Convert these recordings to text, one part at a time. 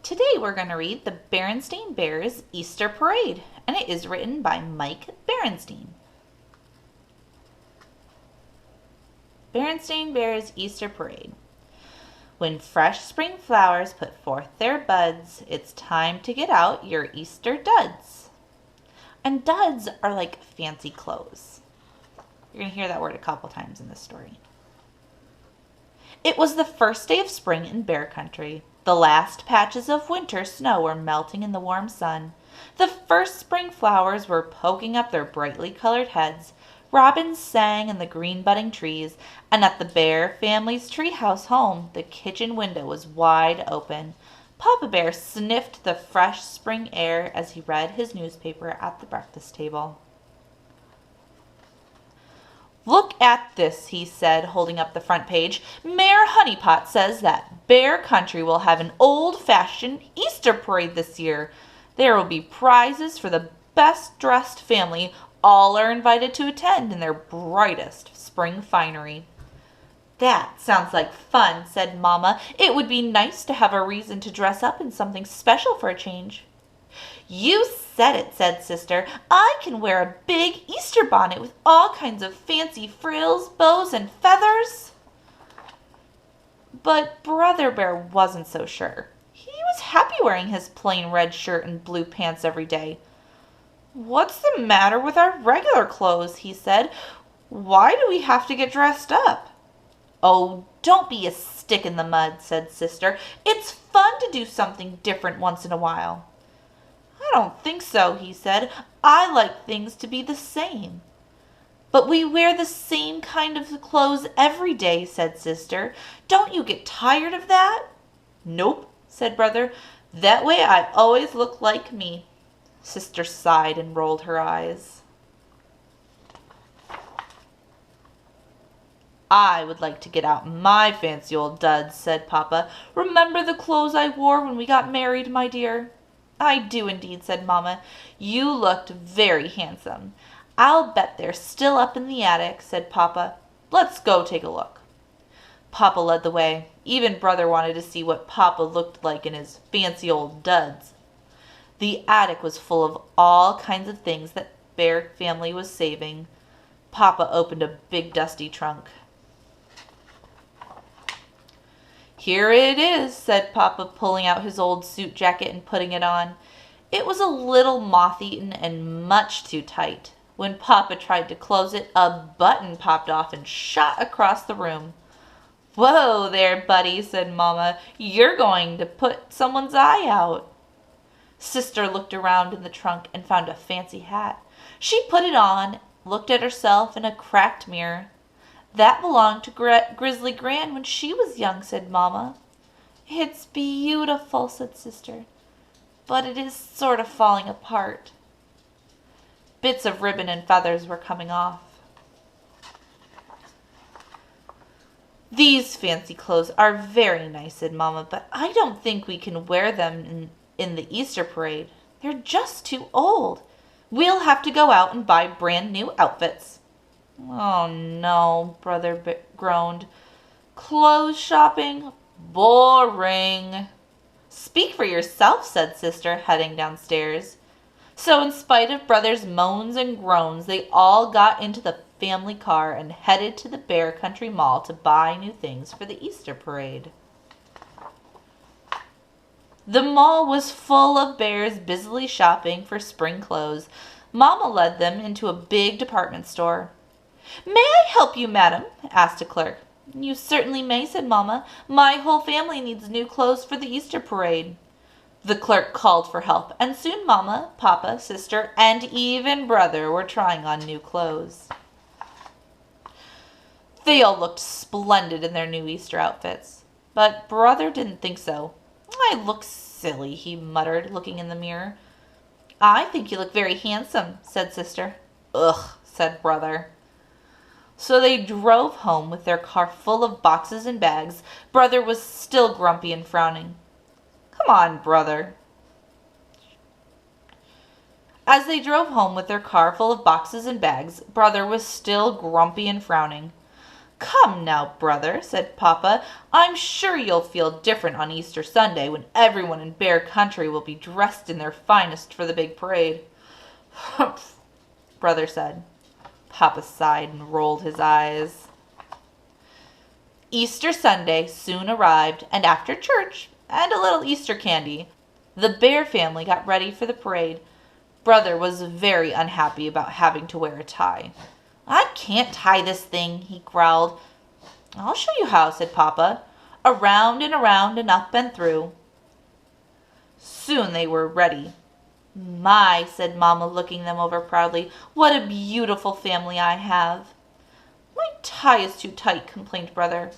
Today we're going to read the Berenstain Bears Easter Parade, and it is written by Mike Berenstain. Berenstain Bears Easter Parade. When fresh spring flowers put forth their buds, it's time to get out your Easter duds. And duds are like fancy clothes. You're going to hear that word a couple times in this story. It was the first day of spring in Bear Country. The last patches of winter snow were melting in the warm sun. The first spring flowers were poking up their brightly colored heads. Robins sang in the green budding trees, and at the Bear family's treehouse home, the kitchen window was wide open. Papa Bear sniffed the fresh spring air as he read his newspaper at the breakfast table. "Look at this," he said, holding up the front page. "Mayor Honeypot says that Bear Country will have an old-fashioned Easter parade this year. There will be prizes for the best-dressed family. All are invited to attend in their brightest spring finery." "That sounds like fun," said Mama. "It would be nice to have a reason to dress up in something special for a change." "You said it," said Sister. "I can wear a big Easter bonnet with all kinds of fancy frills, bows, and feathers." But Brother Bear wasn't so sure. He was happy wearing his plain red shirt and blue pants every day. "What's the matter with our regular clothes?" he said. "Why do we have to get dressed up?" "Oh, don't be a stick in the mud," said Sister. "It's fun to do something different once in a while." "I don't think so," he said. "I like things to be the same." "But we wear the same kind of clothes every day," said Sister. "Don't you get tired of that?" "Nope," said Brother. "That way I always look like me." Sister sighed and rolled her eyes. "I would like to get out my fancy old duds," said Papa. "Remember the clothes I wore when we got married, my dear?" "I do indeed," said Mama. "You looked very handsome." "I'll bet they're still up in the attic," said Papa. "Let's go take a look." Papa led the way. Even Brother wanted to see what Papa looked like in his fancy old duds. The attic was full of all kinds of things that Bear family was saving. Papa opened a big dusty trunk. "Here it is," said Papa, pulling out his old suit jacket and putting it on. It was a little moth-eaten and much too tight. When Papa tried to close it, a button popped off and shot across the room. "Whoa there, buddy," said Mama. "You're going to put someone's eye out." Sister looked around in the trunk and found a fancy hat. She put it on, looked at herself in a cracked mirror. "That belonged to Grizzly Gran when she was young," said Mama. "It's beautiful," said Sister, "but it is sort of falling apart." Bits of ribbon and feathers were coming off. "These fancy clothes are very nice," said Mama, "but I don't think we can wear them in the Easter parade. They're just too old. We'll have to go out and buy brand new outfits." "Oh no," Brother groaned. "Clothes shopping? Boring." "Speak for yourself," said Sister, heading downstairs. So in spite of Brother's moans and groans, they all got into the family car and headed to the Bear Country Mall to buy new things for the Easter parade. The mall was full of bears busily shopping for spring clothes. Mama led them into a big department store. "May I help you, madam?" asked a clerk. "You certainly may," said Mama. "My whole family needs new clothes for the Easter parade." The clerk called for help, and soon Mama, Papa, Sister, and even Brother were trying on new clothes. They all looked splendid in their new Easter outfits, but Brother didn't think so. "I look silly," he muttered, looking in the mirror. "I think you look very handsome," said Sister. "Ugh," said Brother. So they drove home with their car full of boxes and bags. Brother was still grumpy and frowning. "Come on, Brother." As they drove home with their car full of boxes and bags, Brother was still grumpy and frowning. "Come now, brother," said Papa. "I'm sure you'll feel different on Easter Sunday when everyone in Bear Country will be dressed in their finest for the big parade." "Humph," Brother said. Papa sighed and rolled his eyes. Easter Sunday soon arrived, and after church and a little Easter candy, the Bear family got ready for the parade. Brother was very unhappy about having to wear a tie. "I can't tie this thing," he growled. "I'll show you how," said Papa. "Around and up and through." Soon they were ready. "My," said Mama, looking them over proudly, "what a beautiful family I have." "My tie is too tight," complained Brother.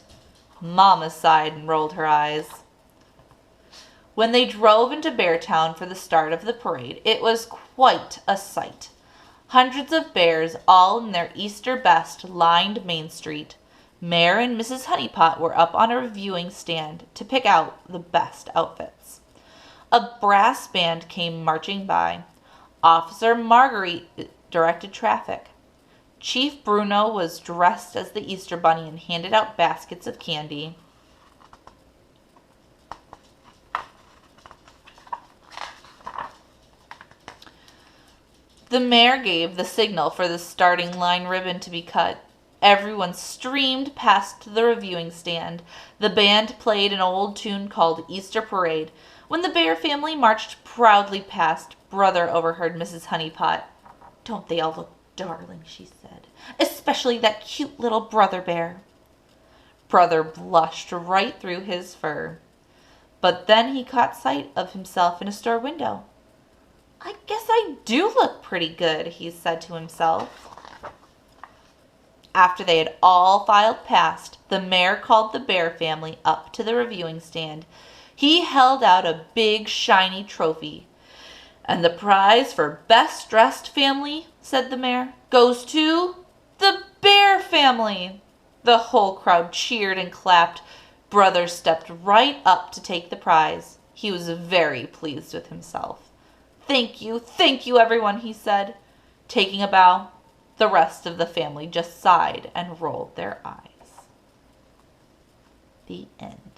Mama sighed and rolled her eyes. When they drove into Beartown for the start of the parade, it was quite a sight. Hundreds of bears, all in their Easter best, lined Main Street. Mayor and Mrs. Honeypot were up on a reviewing stand to pick out the best outfits. A brass band came marching by. Officer Marguerite directed traffic. Chief Bruno was dressed as the Easter Bunny and handed out baskets of candy. The mayor gave the signal for the starting line ribbon to be cut. Everyone streamed past the reviewing stand. The band played an old tune called Easter Parade. When the Bear family marched proudly past, Brother overheard Mrs. Honeypot. "Don't they all look darling?" she said. "Especially that cute little Brother Bear." Brother blushed right through his fur. But then he caught sight of himself in a store window. "I guess I do look pretty good," he said to himself. After they had all filed past, the mayor called the Bear family up to the reviewing stand. He held out a big, shiny trophy. "And the prize for best dressed family," said the mayor, "goes to the Bear family." The whole crowd cheered and clapped. Brother stepped right up to take the prize. He was very pleased with himself. Thank you, everyone," he said. Taking a bow, the rest of the family just sighed and rolled their eyes. The end.